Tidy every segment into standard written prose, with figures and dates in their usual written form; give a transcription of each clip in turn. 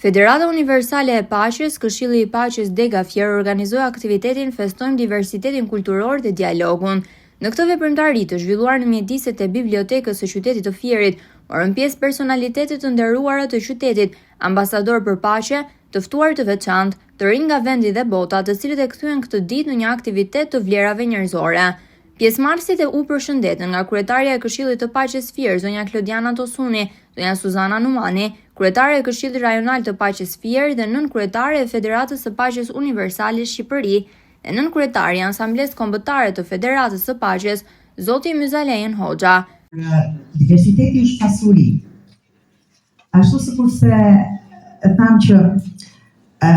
Federata Universale e Paqes, Këshilli i Paqes Dega Fier organizoi aktivitetin Festojmë diversitetin kulturor dhe dialogun. Në këtë veprimtari të zhvilluar në mjediset e bibliotekës së qytetit të Fierit, morën pjesë personalitetet të nderuara të qytetit, ambasador për paqe, të ftuar të veçantë, të rinj nga vendi dhe bota, të cilët e kthyen këtë ditë në një aktivitet të vlerave njerëzore. Pjesëmarrësit u përshëndetën nga kryetaria e Këshillit të Paqes Fier, zonja Klodiana Tosuni, zonja Suzana Numani, kryetare e Këshillit Rajonal të Paqes Fier dhe nënkryetare e Federatës së Paqes Universale Shqipëri dhe nënkryetari e Asamblesë Kombëtare të Federatës së Paqes, zoti Myzalejen Hoxha. Diversiteti është pasuri. Ashtu sikurse e tham që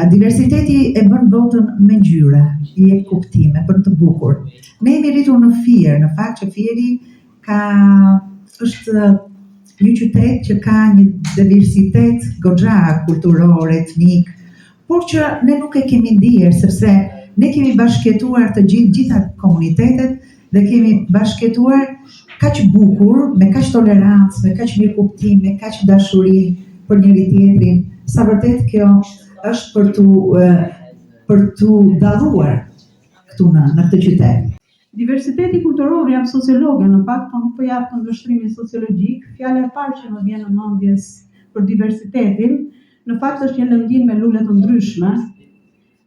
diversiteti e bën botën me ngjyra, i jep kuptim, e bën të bukur. Ne jemi rritur në Fier, në fakt që Fieri është një qytet që ka një diversitet goxha kulturor, etnik, por që ne nuk e kemi ndier, sepse ne kemi bashkëtuar të gjitha komunitetet dhe kemi bashkëtuar kaq bukur, me kaq tolerancë, me kaq mirëkuptim, me kaq dashuri për njëri tjetrin, sa vërtet kjo është për tu dalluar këtu në këtë qytet. Diversiteti kulturor, jam sociologe, në fakt, po nuk po jap këndvështrimin sociologjik. Fjala e parë që më vjen në mendje për diversitetin, në fakt është një lëndim me lule të ndryshme,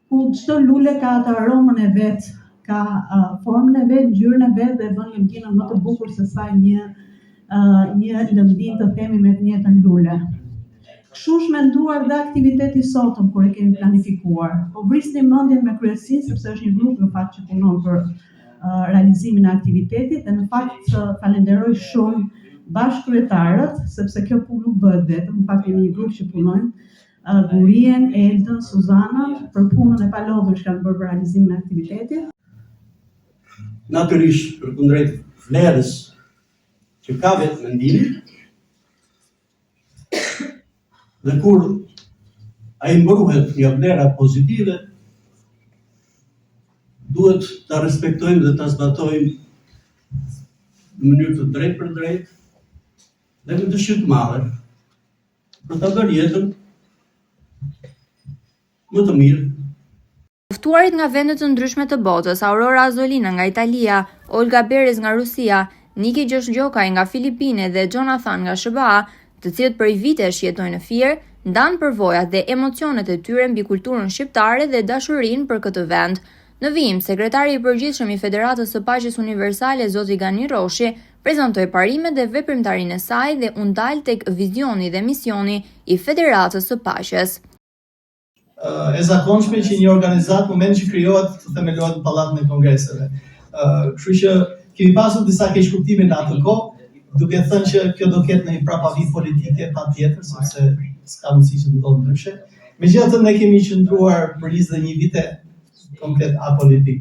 ku çdo lule ka atë aromën e vet, ka formën e vet, ngjyrën e vet dhe bën lëndimën më të bukur se sa një lëndim të themi me të njëjtën lule. Kështu është menduar dhe aktiviteti sotëm kur e kemi planifikuar. Po vrisni mendjen me kryesinë sepse është një grup në fakt që punon për realizimin e aktivitetit dhe në fakt falenderoj shumë bashkëkryetarët sepse kjo punë nuk bëhet vetëm, në fakt jemi një grup që punojmë, Gurien, Eldën, Suzana për punën e palodhur që kanë bërë për realizimin e aktivitetit. Natyrisht përkundrejt vlerës që ka vetë mendimi, dhe kur ai mbrohet nga vlera pozitive, duhet ta respektojmë dhe ta zbatojmë në mënyrë të drejtë për drejtë dhe me dëshirë të madhe për ta bërë jetën më të mirë. Ftuarit nga vende të ndryshme të botës, Aurora Azolina nga Italia, Olga Berez nga Rusia, Niki Gjoshgjokaj nga Filipine dhe Jonathan nga SBA, të cilët prej vitesh jetojnë në Fier, ndanë përvojat dhe emocionet e tyre mbi kulturën shqiptare dhe dashurinë për këtë vend. Në vijim, sekretari i përgjithshëm i Federatës së Paqes Universale, zoti Gani Roshi, prezantoi parimet dhe veprimtarinë e saj dhe u ndal tek vizioni dhe misioni i Federatës së Paqes. E zakonshme që një organizat moment që krijohet të themelohet në pallatën e kongreseve. Kështu që kemi pasur disa keqkuptime në atë kohë, duke thënë që kjo do ketë një prapavi politike patjetër, sepse s'ka mundësi që të ndodhë ndryshe. Megjithatë ne kemi qëndruar për 21 vite komplet apolitik.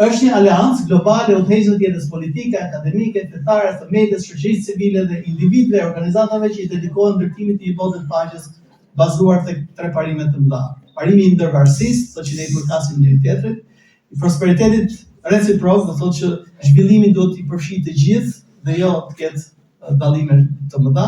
Është një aleancë globale udhëheqëse të jetës politike, akademike, fetare, të medias, shoqërisë civile dhe individëve, organizatave që i dedikohen ndërtimit të një bote të paqes bazuar tek tre parime të mëdha. Parimi i ndërvarësisë, thotë që ne i përkasim njëri tjetrit, i prosperitetit reciprok, do thotë që zhvillimi duhet i përfshijë të gjithë dhe jo të ketë dallime të mëdha,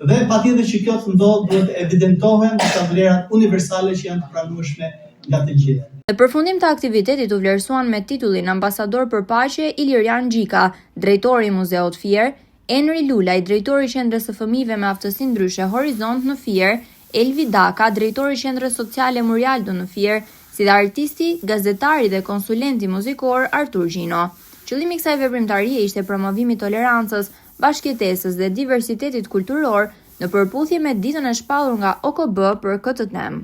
dhe patjetër që kjo të ndodhë duhet evidentohen disa vlerat universale që janë të pranueshme nga të gjithë. Në përfundim të aktivitetit u vlerësuan me titullin ambasador për paqe Ilirian Gjika, drejtori i Muzeut Fier, Enri Lulaj, drejtori i Qendrës së Fëmijëve me aftësi ndryshe Horizont në Fier, Elvi Daka, drejtori i Qendrës Sociale Murialdo në Fier, si dhe artisti, gazetari dhe konsulenti muzikor Artur Gjino. Qëllimi i kësaj veprimtarie ishte promovimi i tolerancës, bashkëjetesës dhe diversitetit kulturor në përputhje me ditën e shpallur nga OKB për këtë temë.